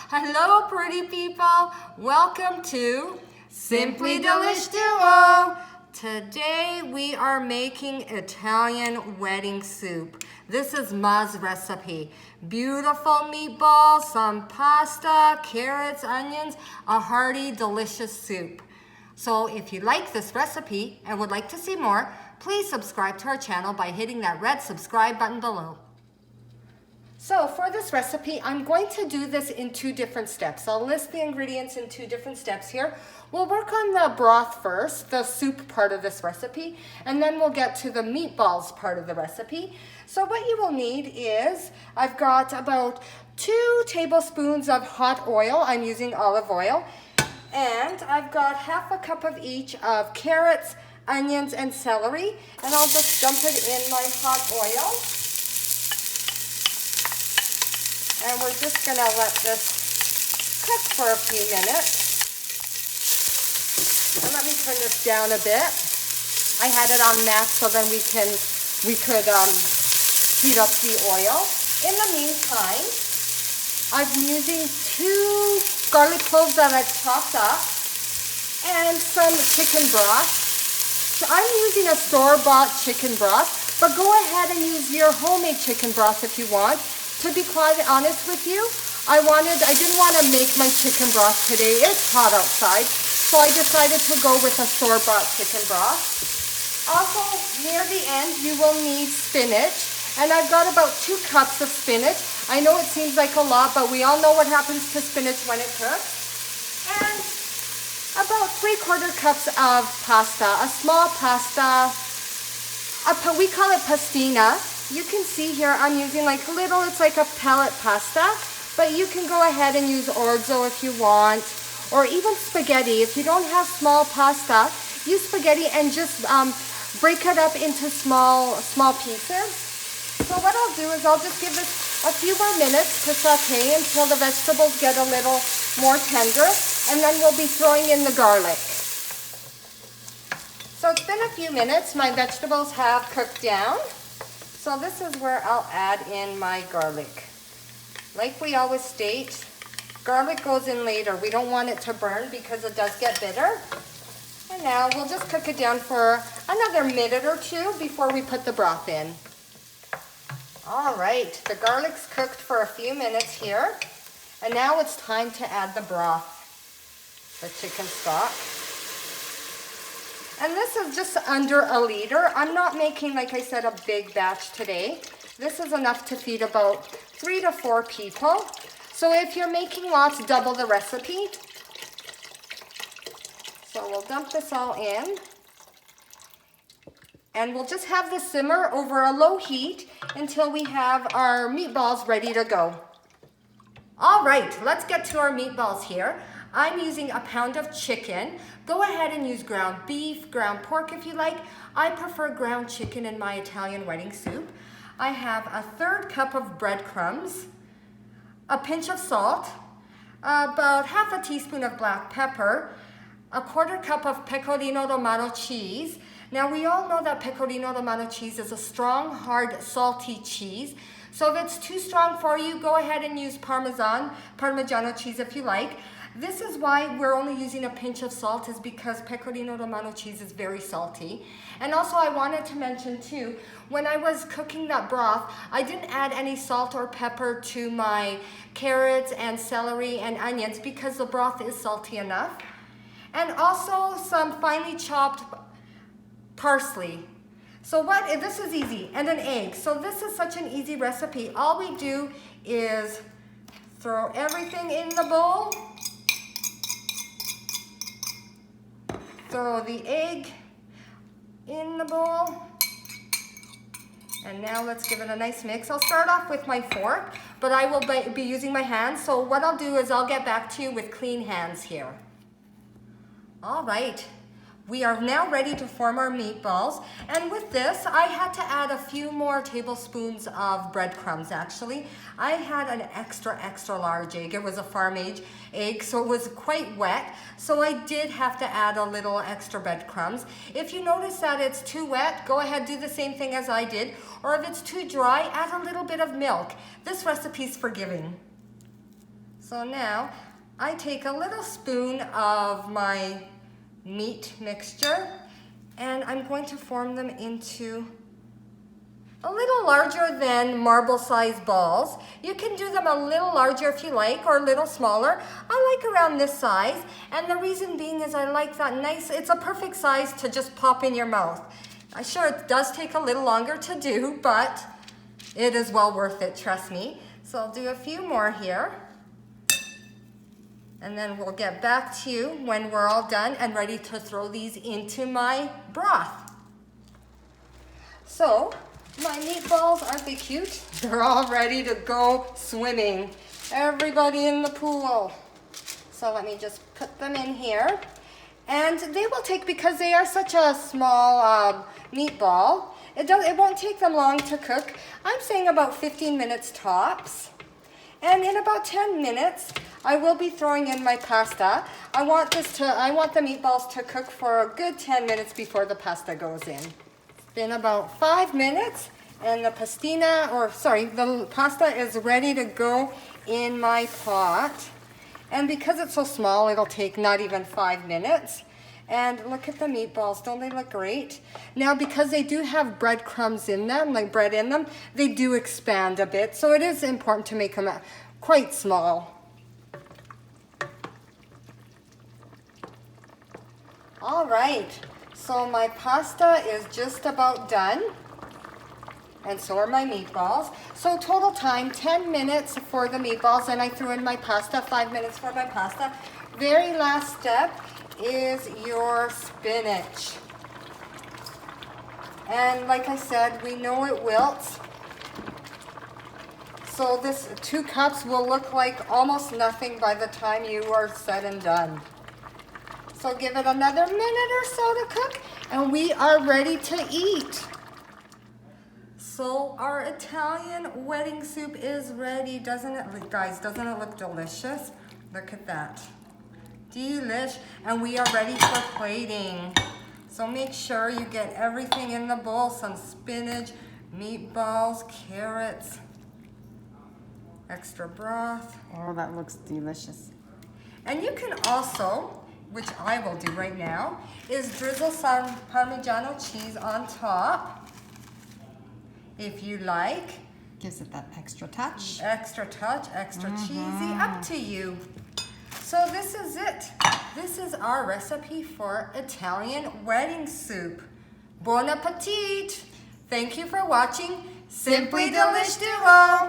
Hello, pretty people. Welcome to Simply Delish Duo. Today we are making Italian wedding soup. This is Ma's recipe. Beautiful meatballs, some pasta, carrots, onions, a hearty, delicious soup. So if you like this recipe and would like to see more, please subscribe to our channel by hitting that red subscribe button below. So for this recipe, I'm going to do this in two different steps. I'll list the ingredients in two different steps here. We'll work on the broth first, the soup part of this recipe, and then we'll get to the meatballs part of the recipe. So what you will need is, I've got about 2 tablespoons of hot oil. I'm using olive oil. And I've got half a cup of each of carrots, onions, and celery. And I'll just dump it in my hot oil. And we're just going to let this cook for a few minutes. And let me turn this down a bit. I had it on max so then we could heat up the oil. In the meantime, I'm using 2 garlic cloves that I've chopped up and some chicken broth. So I'm using a store-bought chicken broth, but go ahead and use your homemade chicken broth if you want. To be quite honest with you, I didn't want to make my chicken broth today. It's hot outside, so I decided to go with a store-bought chicken broth. Also, near the end, you will need spinach. And I've got about 2 cups of spinach. I know it seems like a lot, but we all know what happens to spinach when it cooks. And about 3/4 cups of pasta, a small pasta. We call it pastina. You can see here I'm using like little, it's like a pellet pasta. But you can go ahead and use orzo if you want, or even spaghetti. If you don't have small pasta, use spaghetti and just break it up into small pieces. So what I'll do is I'll just give this a few more minutes to saute until the vegetables get a little more tender, and then we'll be throwing in the garlic. So it's been a few minutes. My vegetables have cooked down. So this is where I'll add in my garlic. Like we always state, garlic goes in later. We don't want it to burn because it does get bitter. And now we'll just cook it down for another minute or 2 before we put the broth in. All right, the garlic's cooked for a few minutes here. And now it's time to add the broth, the chicken stock. And this is just under a liter. I'm not making, like I said, a big batch today. This is enough to feed about 3 to 4 people. So if you're making lots, double the recipe. So we'll dump this all in. And we'll just have this simmer over a low heat until we have our meatballs ready to go. All right, let's get to our meatballs here. I'm using a pound of chicken. Go ahead and use ground beef, ground pork if you like. I prefer ground chicken in my Italian wedding soup. I have a 1/3 cup of breadcrumbs, a pinch of salt, about half a teaspoon of black pepper, a 1/4 cup of pecorino romano cheese. Now we all know that pecorino romano cheese is a strong, hard, salty cheese. So if it's too strong for you, go ahead and use parmigiano cheese if you like. This is why we're only using a pinch of salt, is because pecorino romano cheese is very salty. And also I wanted to mention too, when I was cooking that broth, I didn't add any salt or pepper to my carrots and celery and onions because the broth is salty enough. And also some finely chopped parsley. So this is easy, and an egg. So this is such an easy recipe. All we do is throw everything in the bowl, throw the egg in the bowl, and now let's give it a nice mix. I'll start off with my fork, but I will be using my hands. So what I'll do is I'll get back to you with clean hands here. All right. We are now ready to form our meatballs. And with this, I had to add a few more tablespoons of breadcrumbs actually. I had an extra large egg. It was a farm egg, so it was quite wet. So I did have to add a little extra breadcrumbs. If you notice that it's too wet, go ahead, do the same thing as I did. Or if it's too dry, add a little bit of milk. This recipe's forgiving. So now, I take a little spoon of my meat mixture and I'm going to form them into a little larger than marble sized balls. You can do them a little larger if you like, or a little smaller. I like around this size, and the reason being is I like that nice, it's a perfect size to just pop in your mouth. I'm sure it does take a little longer to do, but it is well worth it, trust me. So I'll do a few more here. And then we'll get back to you when we're all done and ready to throw these into my broth. So, my meatballs, aren't they cute? They're all ready to go swimming. Everybody in the pool. So let me just put them in here. And they will take, because they are such a small meatball, it won't take them long to cook. I'm saying about 15 minutes tops. And in about 10 minutes, I will be throwing in my pasta. I want the meatballs to cook for a good 10 minutes before the pasta goes in. It's been about 5 minutes and the pasta is ready to go in my pot. And because it's so small, it'll take not even 5 minutes. And look at the meatballs, don't they look great? Now, because they do have breadcrumbs in them, like bread in them, they do expand a bit. So it is important to make them quite small. All right, so my pasta is just about done. And so are my meatballs. So total time, 10 minutes for the meatballs, and I threw in my pasta, 5 minutes for my pasta. Very last step is your spinach. And like I said, we know it wilts. So this 2 cups will look like almost nothing by the time you are said and done. So give it another minute or so to cook and we are ready to eat. So our Italian wedding soup is ready, doesn't it, guys? Doesn't it look delicious? Look at that. Delish, and we are ready for plating. So make sure you get everything in the bowl, some spinach, meatballs, carrots, extra broth. Oh, that looks delicious. And you can also, which I will do right now, is drizzle some parmigiano cheese on top, if you like. Gives it that extra touch. Extra touch, extra cheesy, up to you. So this is it. This is our recipe for Italian wedding soup. Bon appetit! Thank you for watching Simply Delish Duo.